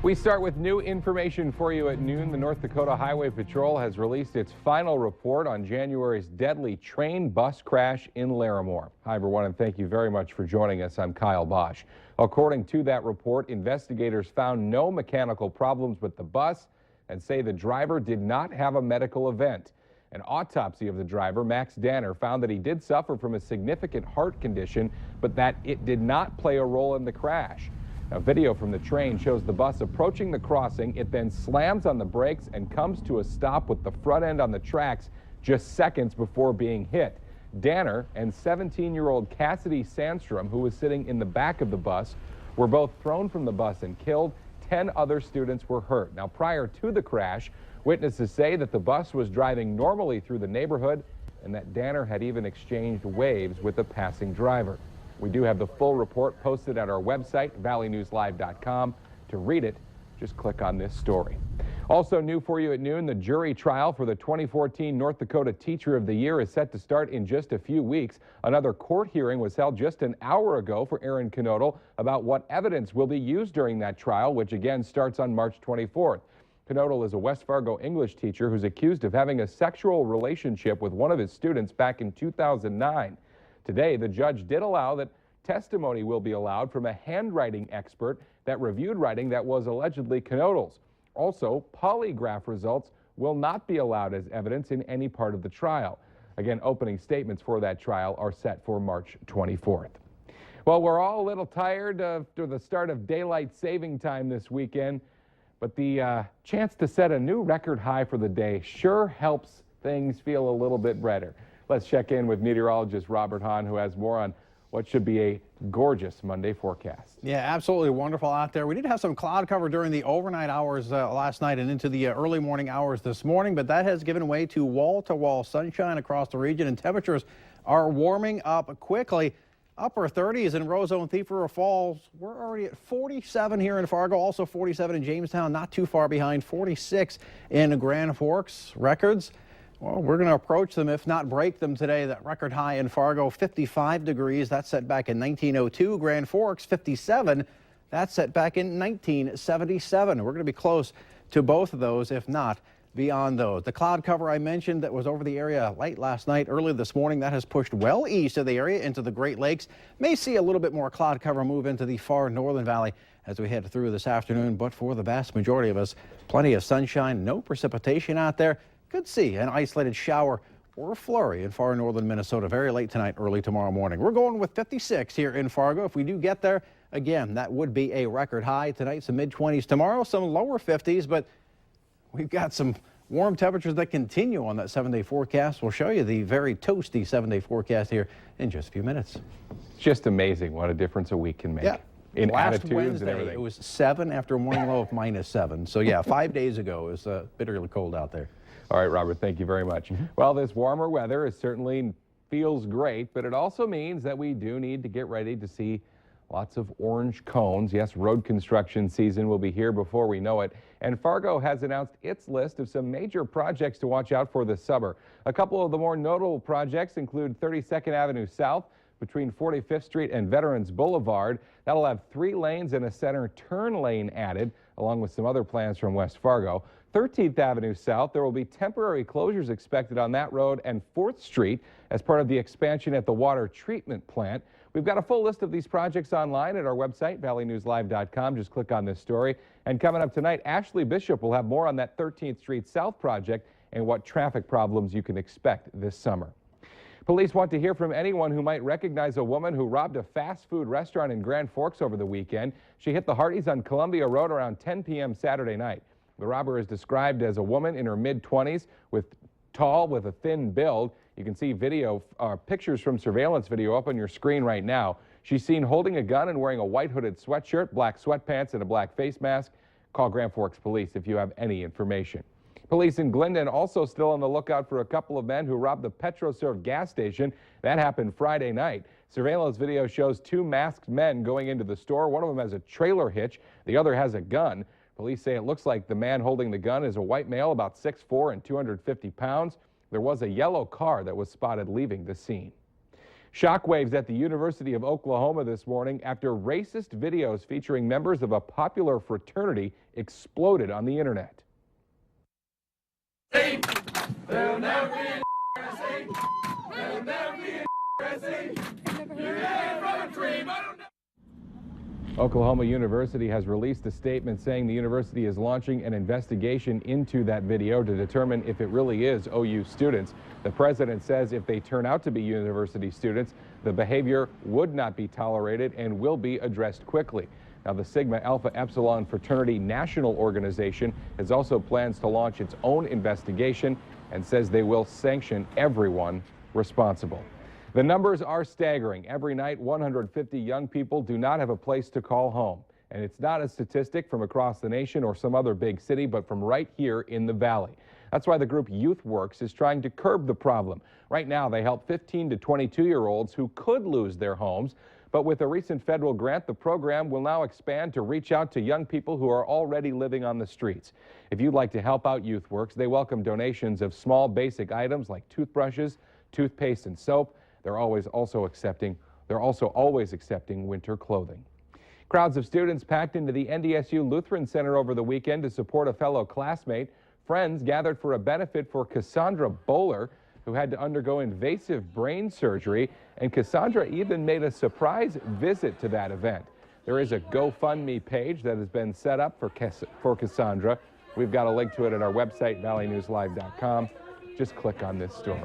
We start with new information for you at noon. The North Dakota Highway Patrol has released its final report on January's deadly train bus crash in Larimore. Hi, everyone, and thank you very much for joining us. I'm Kyle Bosch. According to that report, investigators found no mechanical problems with the bus and say the driver did not have a medical event. An autopsy of the driver, Max Danner, found that he did suffer from a significant heart condition, but that it did not play a role in the crash. A video from the train shows the bus approaching the crossing. It then slams on the brakes and comes to a stop with the front end on the tracks just seconds before being hit. Danner and 17-year-old Cassidy Sandstrom, who was sitting in the back of the bus, were both thrown from the bus and killed. 10 other students were hurt. Now, prior to the crash, witnesses say that the bus was driving normally through the neighborhood and that Danner had even exchanged waves with a passing driver. We do have the full report posted at our website, valleynewslive.com. To read it, just click on this story. Also new for you at noon, the jury trial for the 2014 North Dakota Teacher of the Year is set to start in just a few weeks. Another court hearing was held just an hour ago for Aaron Knodel about what evidence will be used during that trial, which again starts on March 24th. Knodel is a West Fargo English teacher who's accused of having a sexual relationship with one of his students back in 2009. Today, the judge did allow that testimony will be allowed from a handwriting expert that reviewed writing that was allegedly Knodel's. Also, polygraph results will not be allowed as evidence in any part of the trial. Again, opening statements for that trial are set for March 24th. Well, we're all a little tired after the start of daylight saving time this weekend, but the chance to set a new record high for the day sure helps things feel a little bit better. Let's check in with meteorologist Robert Hahn, who has more on what should be a gorgeous Monday forecast. Yeah, absolutely wonderful out there. We did have some cloud cover during the overnight hours last night and into the early morning hours this morning, but that has given way to wall-to-wall sunshine across the region, and temperatures are warming up quickly. Upper 30s in Roseville and Thief River Falls. We're already at 47 here in Fargo, also 47 in Jamestown, not too far behind, 46 in Grand Forks. Records, well, we're going to approach them, if not break them today. That record high in Fargo, 55 degrees. That's set back in 1902. Grand Forks, 57. That's set back in 1977. We're going to be close to both of those, if not beyond those. The cloud cover I mentioned that was over the area late last night, early this morning, that has pushed well east of the area into the Great Lakes. May see a little bit more cloud cover move into the far northern valley as we head through this afternoon, but for the vast majority of us, plenty of sunshine, no precipitation out there. Could see an isolated shower or a flurry in far northern Minnesota very late tonight, early tomorrow morning. We're going with 56 here in Fargo. If we do get there, again, that would be a record high tonight, some mid-20s tomorrow, some lower 50s, but we've got some warm temperatures that continue on that 7-day forecast. We'll show you the very toasty 7-day forecast here in just a few minutes. Just amazing what a difference a week can make. Yeah. In Last attitudes Wednesday, and everything. it was 7 after a morning low of -7. So yeah, 5 days ago, it was bitterly cold out there. All right, Robert, thank you very much. Well, this warmer weather certainly feels great, but it also means that we do need to get ready to see lots of orange cones. Yes, road construction season will be here before we know it. And Fargo has announced its list of some major projects to watch out for this summer. A couple of the more notable projects include 32nd Avenue South between 45th Street and Veterans Boulevard. That'll have 3 lanes and a center turn lane added, along with some other plans from West Fargo. 13th Avenue South, there will be temporary closures expected on that road and 4th Street as part of the expansion at the water treatment plant. We've got a full list of these projects online at our website, valleynewslive.com. Just click on this story. And coming up tonight, Ashley Bishop will have more on that 13th Street South project and what traffic problems you can expect this summer. Police want to hear from anyone who might recognize a woman who robbed a fast food restaurant in Grand Forks over the weekend. She hit the Hardee's on Columbia Road around 10 p.m. Saturday night. The robber is described as a woman in her mid-20s, tall with a thin build. You can see pictures from surveillance video up on your screen right now. She's seen holding a gun and wearing a white hooded sweatshirt, black sweatpants, and a black face mask. Call Grand Forks Police if you have any information. Police in Glendon also still on the lookout for a couple of men who robbed the PetroServe gas station. That happened Friday night. Surveillance video shows 2 masked men going into the store. One of them has a trailer hitch. The other has a gun. Police say it looks like the man holding the gun is a white male, about 6'4" and 250 pounds. There was a yellow car that was spotted leaving the scene. Shockwaves at the University of Oklahoma this morning after racist videos featuring members of a popular fraternity exploded on the internet. There'll never be an USA. There'll never be an USA. You came from a dream. Oklahoma University has released a statement saying the university is launching an investigation into that video to determine if it really is OU students. The president says if they turn out to be university students, the behavior would not be tolerated and will be addressed quickly. Now, the Sigma Alpha Epsilon Fraternity National Organization has also plans to launch its own investigation and says they will sanction everyone responsible. The numbers are staggering. Every night, 150 young people do not have a place to call home. And it's not a statistic from across the nation or some other big city, but from right here in the Valley. That's why the group YouthWorks is trying to curb the problem. Right now, they help 15 to 22-year-olds who could lose their homes. But with a recent federal grant, the program will now expand to reach out to young people who are already living on the streets. If you'd like to help out YouthWorks, they welcome donations of small basic items like toothbrushes, toothpaste, and soap. They're also always accepting winter clothing. Crowds of students packed into the NDSU Lutheran Center over the weekend to support a fellow classmate. Friends gathered for a benefit for Cassandra Bowler, who had to undergo invasive brain surgery, and Cassandra even made a surprise visit to that event. There is a GoFundMe page that has been set up for Cassandra. We've got a link to it at our website, valleynewslive.com. Just click on this story.